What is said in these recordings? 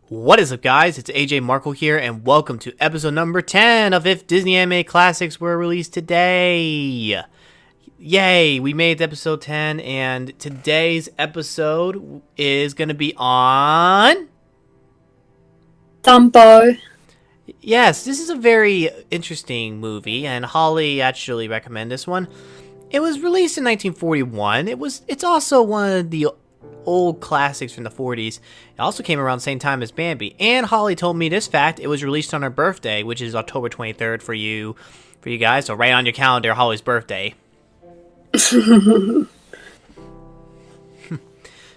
What is up, guys? It's ajmarkle here, and welcome to episode number 10 of If Disney Anime Classics Were Released Today. Yay, we made episode 10, and today's episode is going to be on... Dumbo. Yes, this is a very interesting movie, and Holly actually recommended this one. It was released in 1941. It's also one of the old classics from the 40s. It also came around the same time as Bambi. And Holly told me this fact: it was released on her birthday, which is October 23rd for you guys. So write on your calendar Holly's birthday.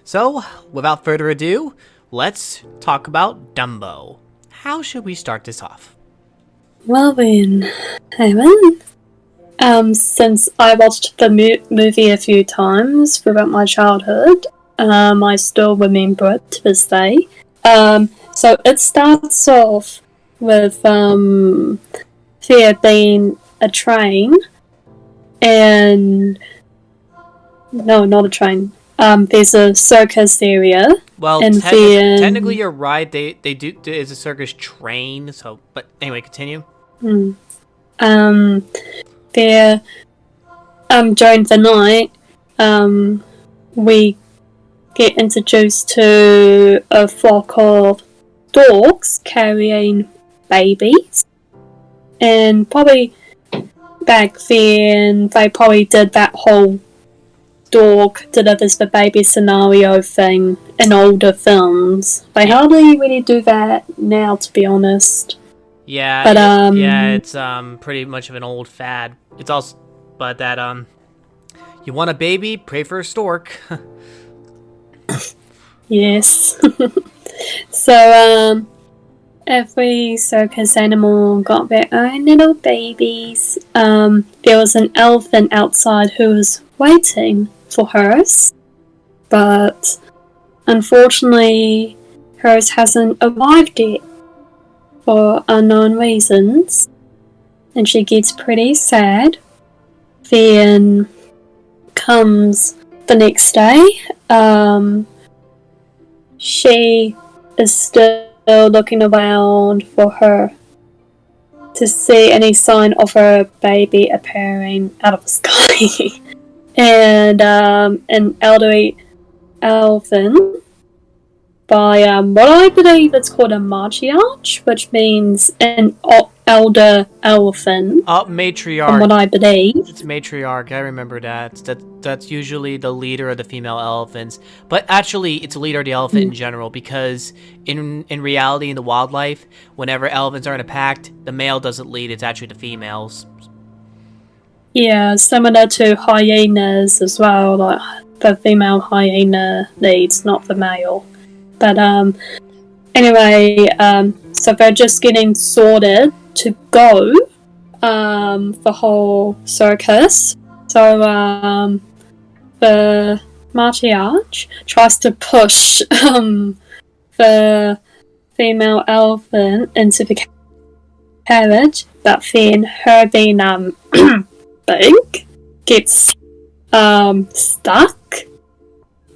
So, without further ado, let's talk about Dumbo. How should we start this off? Well then, Eamon, since I watched the movie a few times throughout my childhood, I still remember it to this day. So it starts off with there being a train, and no, not a train. There's a circus area. Well, and technically you're right. They do. It's a circus train. So, but anyway, continue. There, during the night, we get introduced to a flock of dogs carrying babies, and probably back then they probably did that whole dog delivers the baby scenario thing in older films. They hardly really do that now, to be honest. Yeah, but it's pretty much of an old fad. It's also, but that you want a baby, pray for a stork. Yes. So every circus animal got their own little babies. There was an elephant outside who was waiting for hers, but unfortunately hers hasn't arrived yet for unknown reasons, and she gets pretty sad. Then comes the next day. She is still looking around for her to see any sign of her baby appearing out of the sky. And an elderly elephant by what I believe it's called a matriarch, which means an elder elephant. Matriarch. From what I believe. It's matriarch. I remember that. That's usually the leader of the female elephants. But actually, it's a leader of the elephant in general, because in reality, in the wildlife, whenever elephants are in a pack, the male doesn't lead. It's actually the females. Yeah, similar to hyenas as well. Like the female hyena leads, not the male. But anyway, so they're just getting sorted to go the whole circus. So the matriarch tries to push the female elephant into the carriage, but then her being big gets stuck,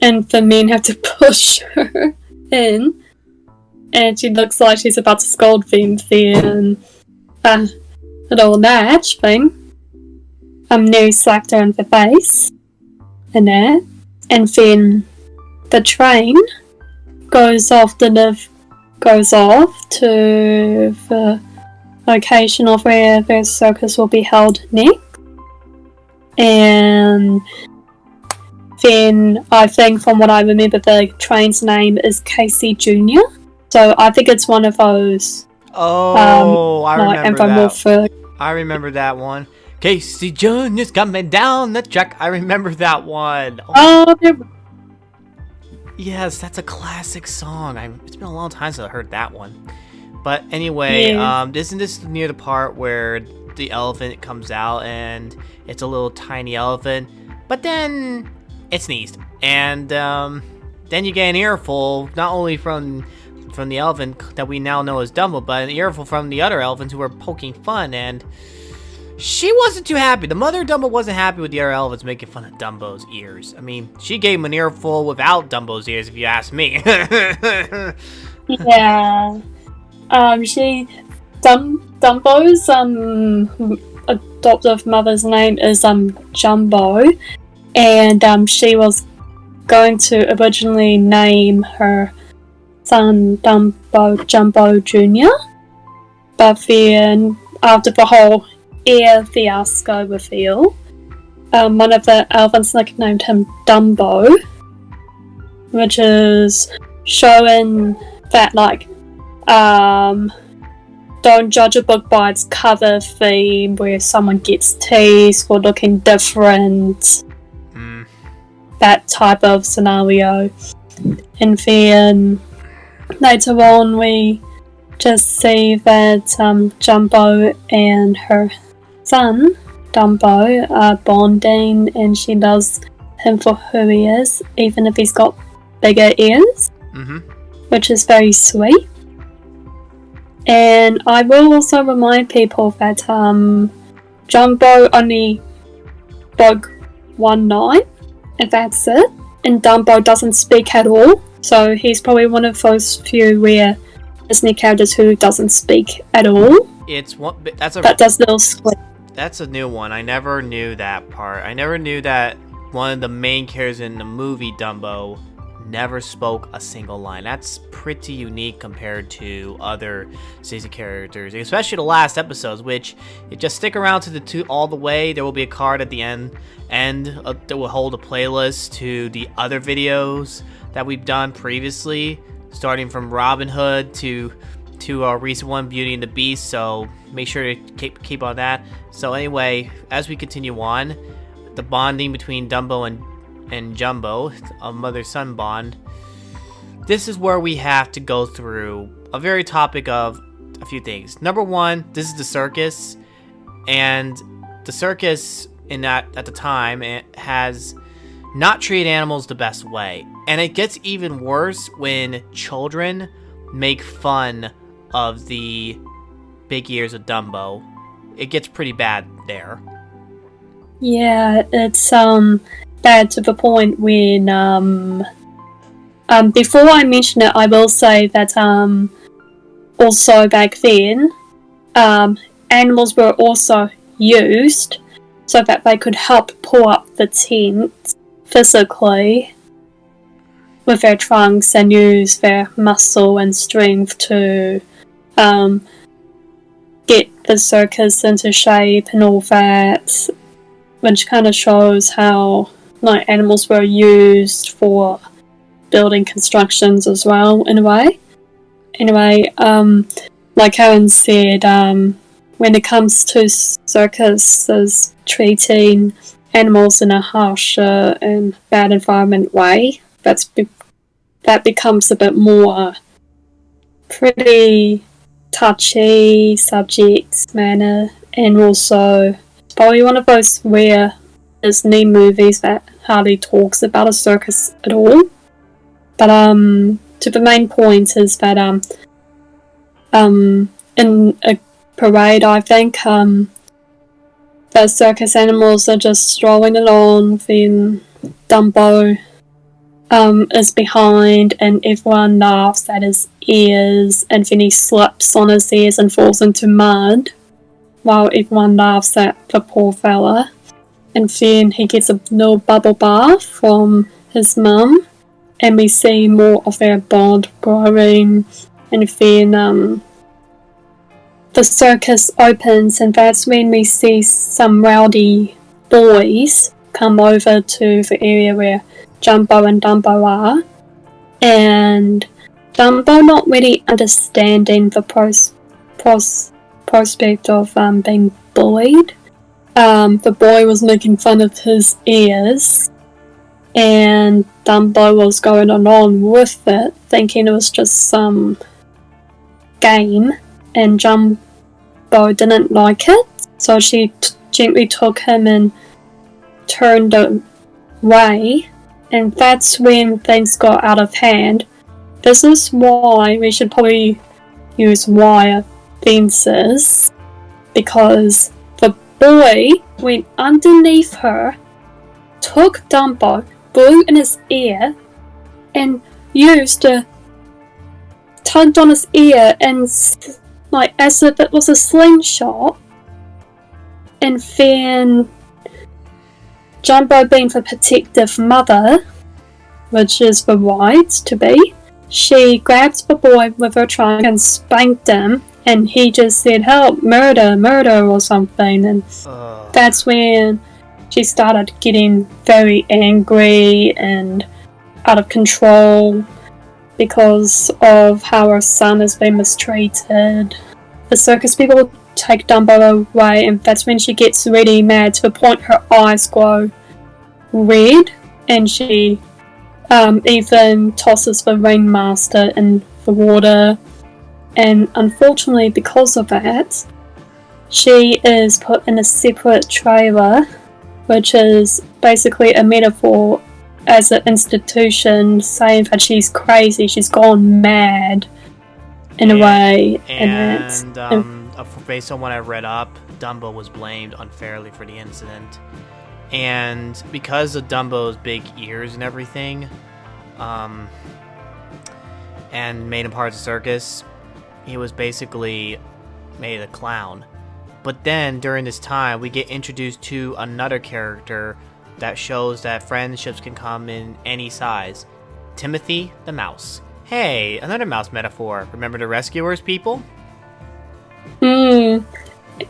and the men have to push her in, and she looks like she's about to scold them. Then a little match thing nearly slapped her in the face and that, and then the train goes off to the location of where the circus will be held next. And then I think, from what I remember, the train's name is Casey Jr. So I think it's one of those. Oh, I remember that. I remember that one. Casey Jr.'s coming down the track. I remember that one. Yes, that's a classic song. It's been a long time since I heard that one. But anyway, isn't this near the part where the elephant comes out and it's a little tiny elephant, but then it sneezed, and then you get an earful, not only from the elephant that we now know as Dumbo, but an earful from the other elephants who were poking fun, and she wasn't too happy. The mother of Dumbo wasn't happy with the other elephants making fun of Dumbo's ears. I mean, she gave him an earful without Dumbo's ears, if you ask me. Yeah. Dumbo's adoptive mother's name is Jumbo, and she was going to originally name her son Jumbo Jr. But then after the whole ear fiasco reveal, one of the elephants nicknamed him Dumbo, which is showing that don't judge a book by its cover theme, where someone gets teased for looking different. That type of scenario. And then later on, we just see that Jumbo and her son, Dumbo, are bonding, and she loves him for who he is, even if he's got bigger ears, which is very sweet. And I will also remind people that Jumbo only spoke one line, and that's it. And Dumbo doesn't speak at all, so he's probably one of those few rare Disney characters who doesn't speak at all. That does little squid. That's a new one. I never knew that part. I never knew that one of the main characters in the movie Dumbo never spoke a single line. That's pretty unique compared to other Disney characters, especially the last episodes, which, if you just stick around to the two all the way, there will be a card at the end that will hold a playlist to the other videos that we've done previously, starting from Robin Hood to our recent one, Beauty and the Beast, so make sure to keep on that. So anyway, as we continue on, the bonding between Dumbo and Jumbo, a mother-son bond, this is where we have to go through a very topic of a few things. Number one, this is the circus, and the circus at the time, it has not treated animals the best way, and it gets even worse when children make fun of the big ears of Dumbo. It gets pretty bad there. Yeah, it's bad to the point when before I mention it, I will say that also back then animals were also used so that they could help pull up the tent physically with their trunks and use their muscle and strength to get the circus into shape and all that, which kind of shows how animals were used for building constructions as well, in a way. Anyway, like Aaron said, when it comes to circuses treating animals in a harsher and bad environment way, that becomes a bit more pretty touchy subject matter, and also probably one of those rare Disney movies that hardly talks about a circus at all. But to the main point is that in a parade, I think the circus animals are just strolling along, then Dumbo is behind, and everyone laughs at his ears, and then he slips on his ears and falls into mud, while everyone laughs at the poor fella. And then he gets a little bubble bath from his mum, and we see more of their bond growing. And then the circus opens, and that's when we see some rowdy boys come over to the area where Jumbo and Dumbo are, and Dumbo not really understanding the prospect of being bullied. The boy was making fun of his ears, and Dumbo was going along with it, thinking it was just some game, and Jumbo didn't like it, so she gently took him and turned away, and that's when things got out of hand. This is why we should probably use wire fences, because the boy went underneath her, took Dumbo, blew in his ear, and used a tugged on his ear and like as if it was a slingshot. And then Dumbo, being the protective mother, which is the right to be, she grabbed the boy with her trunk and spanked him, and he just said, "Help, murder, murder," or something. And that's when she started getting very angry and out of control because of how her son has been mistreated. The circus people take Dumbo away, and that's when she gets really mad to the point her eyes glow red, and she even tosses the ringmaster in the water. And unfortunately, because of that, she is put in a separate trailer, which is basically a metaphor as an institution saying that she's crazy, she's gone mad in a way. And based on what I read up, Dumbo was blamed unfairly for the incident. And because of Dumbo's big ears and everything, and made him part of the circus, he was basically made a clown. But then, during this time, we get introduced to another character that shows that friendships can come in any size. Timothy the Mouse. Hey, another mouse metaphor. Remember the Rescuers, people?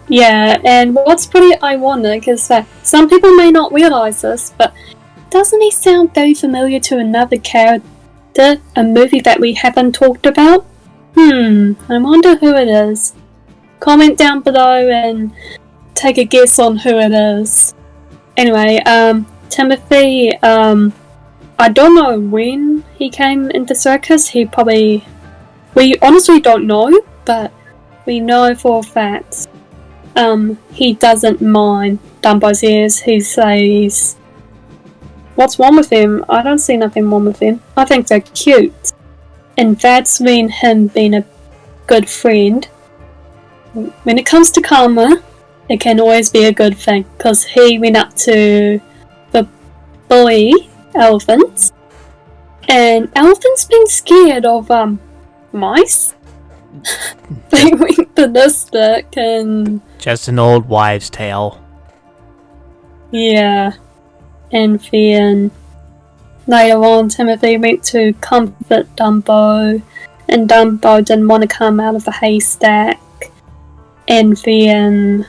Yeah, and what's pretty ironic is that some people may not realise this, but doesn't he sound very familiar to another character, a movie that we haven't talked about? I wonder who it is. Comment down below and take a guess on who it is. Anyway, Timothy, I don't know when he came into circus. We honestly don't know, but we know for a fact he doesn't mind Dumbo's ears. He says, "What's wrong with him? I don't see nothing wrong with him. I think they're cute." And that's when him being a good friend, when it comes to karma, it can always be a good thing, because he went up to the bully elephants, and elephants been scared of mice. They went ballistic, and just an old wives' tale. Yeah. And then later on, Timothy went to comfort Dumbo, and Dumbo didn't want to come out of the haystack. And then,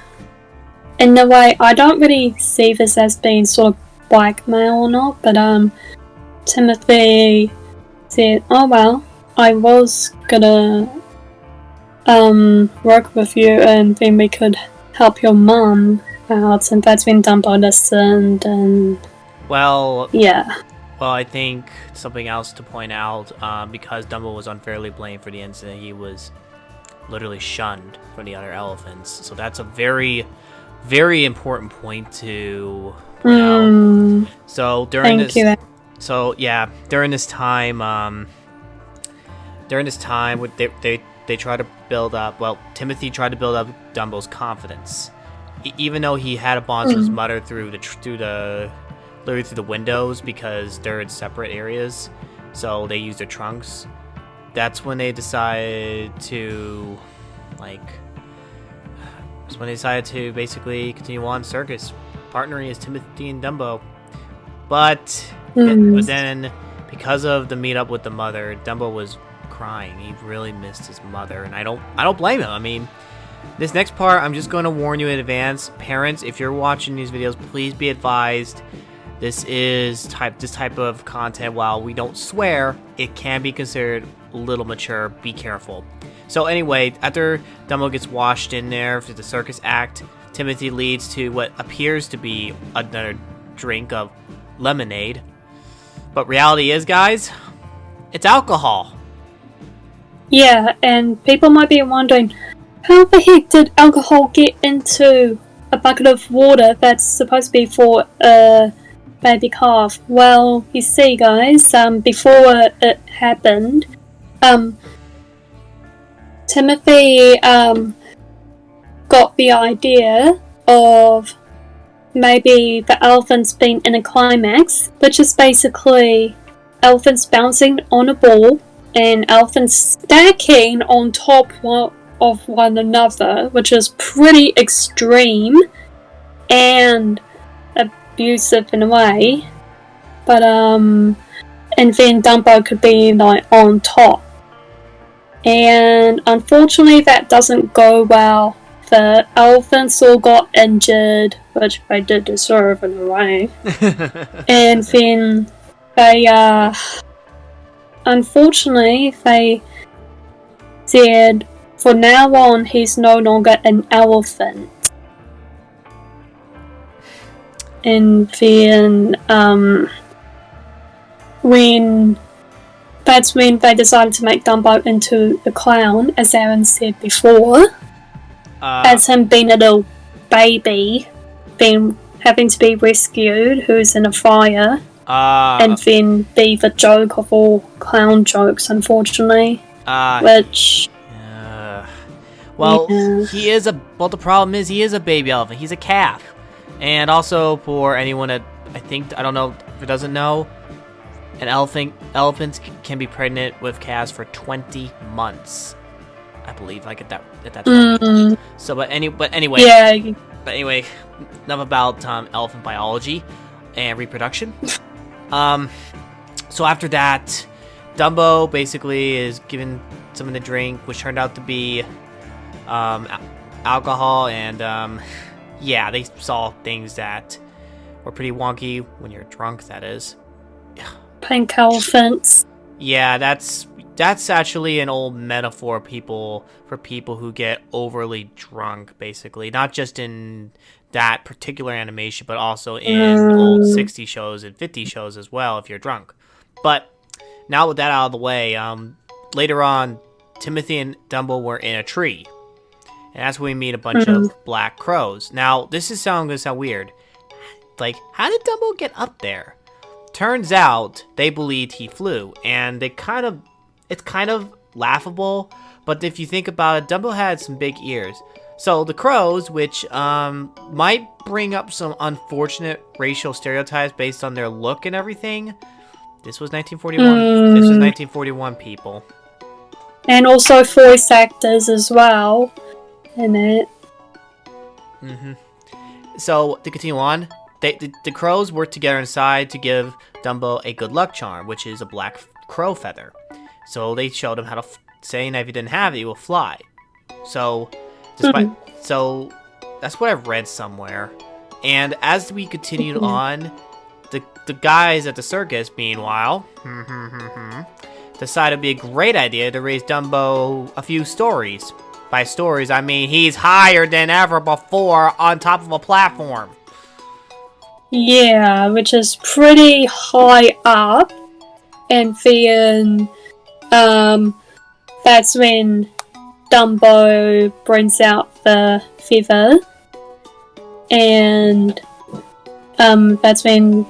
in a way, I don't really see this as being sort of blackmail or not, but Timothy said, "Oh well, I was gonna work with you, and then we could help your mum out." And that's when Dumbo listened, and yeah. Well, I think something else to point out, because Dumbo was unfairly blamed for the incident, he was literally shunned from the other elephants. So that's a very, very important point to point out. So during this time, they try to build up. Well, Timothy tried to build up Dumbo's confidence, even though he had a bond with his mother through the windows, because they're in separate areas. So they use their trunks. That's when they decided to, basically continue on circus, partnering as Timothy and Dumbo. But then, because of the meetup with the mother, Dumbo was crying. He really missed his mother, and I don't blame him. I mean, this next part, I'm just going to warn you in advance, parents. If you're watching these videos, please be advised. This type of content, while we don't swear, it can be considered a little mature. Be careful. So anyway, after Dumbo gets washed in there for the circus act, Timothy leads to what appears to be another drink of lemonade. But reality is, guys, it's alcohol. Yeah, and people might be wondering, how the heck did alcohol get into a bucket of water that's supposed to be for a baby calf? Well, you see, guys, before it happened, Timothy got the idea of maybe the elephants being in a climax, which is basically elephants bouncing on a ball and elephants stacking on top of one another, which is pretty extreme and abusive in a way. But and then Dumbo could be like on top. And unfortunately that doesn't go well. The elephants all got injured, which they did deserve in a way. And then they unfortunately they said from now on he's no longer an elephant. And then that's when they decided to make Dumbo into a clown, as Aaron said before. As him being a little baby, having to be rescued, who's in a fire, and then be the joke of all clown jokes, unfortunately. Which... Well, the problem is he is a baby elephant. He's a calf. And also, for anyone that, I don't know if it doesn't know, elephants can be pregnant with calves for 20 months. I believe, like, at that time. So, but anyway. Yeah. But anyway, enough about elephant biology and reproduction. So after that, Dumbo basically is given something to drink, which turned out to be alcohol, and yeah, they saw things that were pretty wonky when you're drunk, that is. Pink elephants. Yeah, that's actually an old metaphor for people who get overly drunk, basically. Not just in that particular animation, but also in old 60 shows and 50 shows as well, if you're drunk. But now with that out of the way, later on, Timothy and Dumbo were in a tree. And that's when we meet a bunch of black crows. Now, this is gonna sound weird. Like, how did Dumbo get up there? Turns out, they believed he flew, and it's kind of laughable, but if you think about it, Dumbo had some big ears. So the crows, which might bring up some unfortunate racial stereotypes based on their look and everything. This was 1941. This was 1941, people. And also voice actors as well in it. So, to continue on, the crows worked together inside to give Dumbo a good luck charm, which is a black crow feather. So they showed him how to saying that if he didn't have it, he will fly. So, so that's what I've read somewhere. And as we continued on, the guys at the circus, meanwhile, decided it'd be a great idea to raise Dumbo a few stories. By stories, I mean he's higher than ever before on top of a platform. Yeah, which is pretty high up. And then that's when Dumbo brings out the feather, and that's when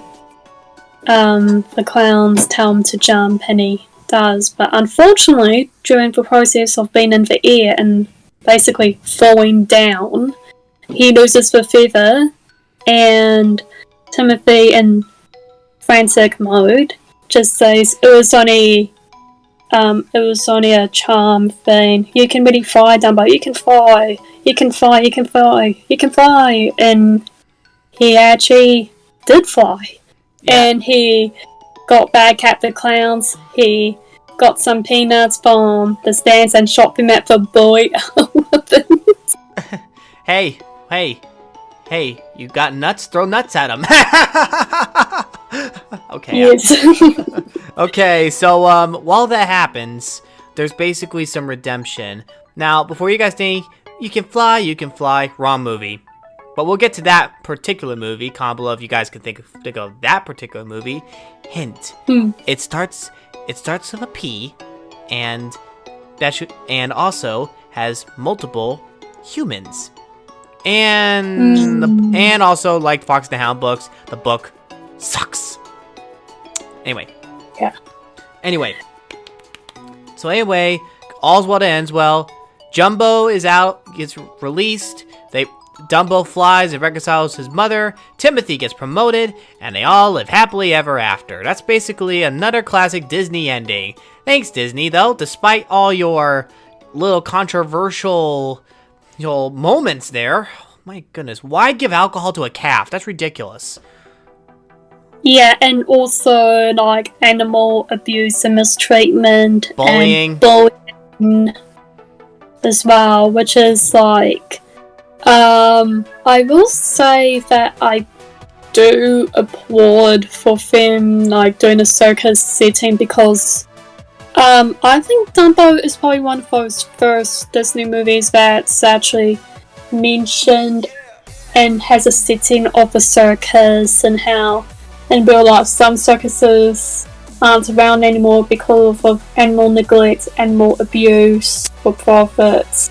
the clowns tell him to jump, and he does. But unfortunately, during the process of being in the air and basically falling down, he loses the feather, and Timothy, in frantic mode, just says it was only a charm thing. You can really fly, Dumbo. You can fly. You can fly. You can fly. You can fly. And he actually did fly. Yeah. And he got back at the clowns. He got some peanuts from the stands and shot them at the boy elephant. Hey, you got nuts? Throw nuts at him. Okay. Yes. Okay, so while that happens, there's basically some redemption. Now, before you guys think, you can fly, wrong movie. But we'll get to that particular movie. Comment below if you guys can think of that particular movie. Hint. It starts with a P, and also has multiple humans. And also, like Fox and the Hound books, the book sucks. Anyway. Yeah. Anyway, all's well that ends well. Jumbo is out, gets released. Dumbo flies and reconciles his mother, Timothy gets promoted, and they all live happily ever after. That's basically another classic Disney ending. Thanks, Disney, though. Despite all your little controversial, moments there. My goodness, why give alcohol to a calf? That's ridiculous. Yeah, and also, like, animal abuse and mistreatment. Bullying. And bullying as well, which is, like... I will say that I do applaud for them, like, doing a circus setting because... I think Dumbo is probably one of those first Disney movies that's actually mentioned and has a setting of a circus and how in real life some circuses aren't around anymore because of animal neglect, animal abuse for profits,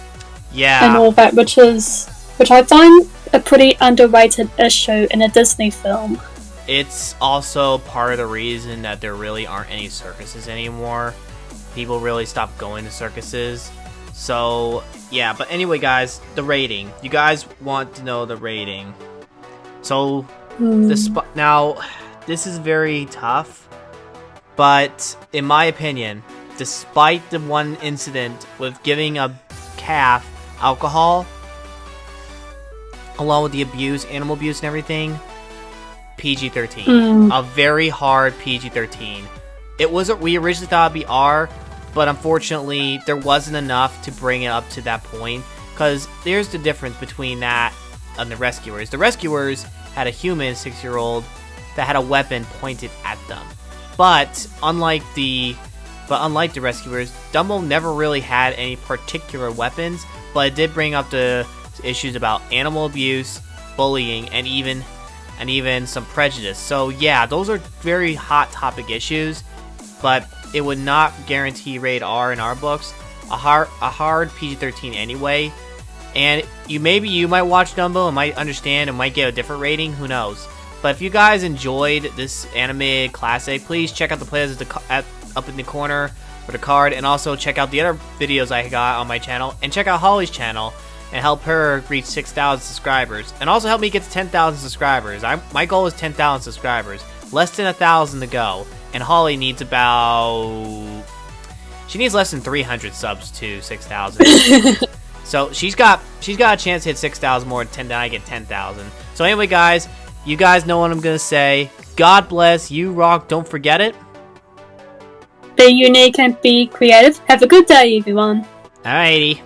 and all that, which I find a pretty underrated issue in a Disney film. It's also part of the reason that there really aren't any circuses anymore. People really stopped going to circuses. So, yeah, but anyway, guys, the rating. You guys want to know the rating. So, now, this is very tough, but in my opinion, despite the one incident with giving a calf alcohol, along with the abuse, animal abuse and everything, PG-13. A very hard PG-13. It wasn't, we originally thought it'd be R, but unfortunately, there wasn't enough to bring it up to that point. Because there's the difference between that and the Rescuers. The Rescuers had a human 6-year-old that had a weapon pointed at them. But unlike the Rescuers, Dumbo never really had any particular weapons. But it did bring up the issues about animal abuse, bullying, and even some prejudice. So yeah, those are very hot topic issues. But it would not guarantee rated R in our books. A hard PG-13 anyway. And you might watch Dumbo and might understand and might get a different rating. Who knows? But if you guys enjoyed this animated classic, please check out the playlist up in the corner for the card, and also check out the other videos I got on my channel, and check out Holly's channel and help her reach 6,000 subscribers, and also help me get to 10,000 subscribers. My goal is 10,000 subscribers, less than 1,000 to go, and Holly needs she needs less than 300 subs to 6,000. So she's got a chance to hit 6,000 more than I get 10,000. So anyway, guys, you guys know what I'm gonna say. God bless, you rock, don't forget it. Be unique and be creative. Have a good day, everyone. Alrighty.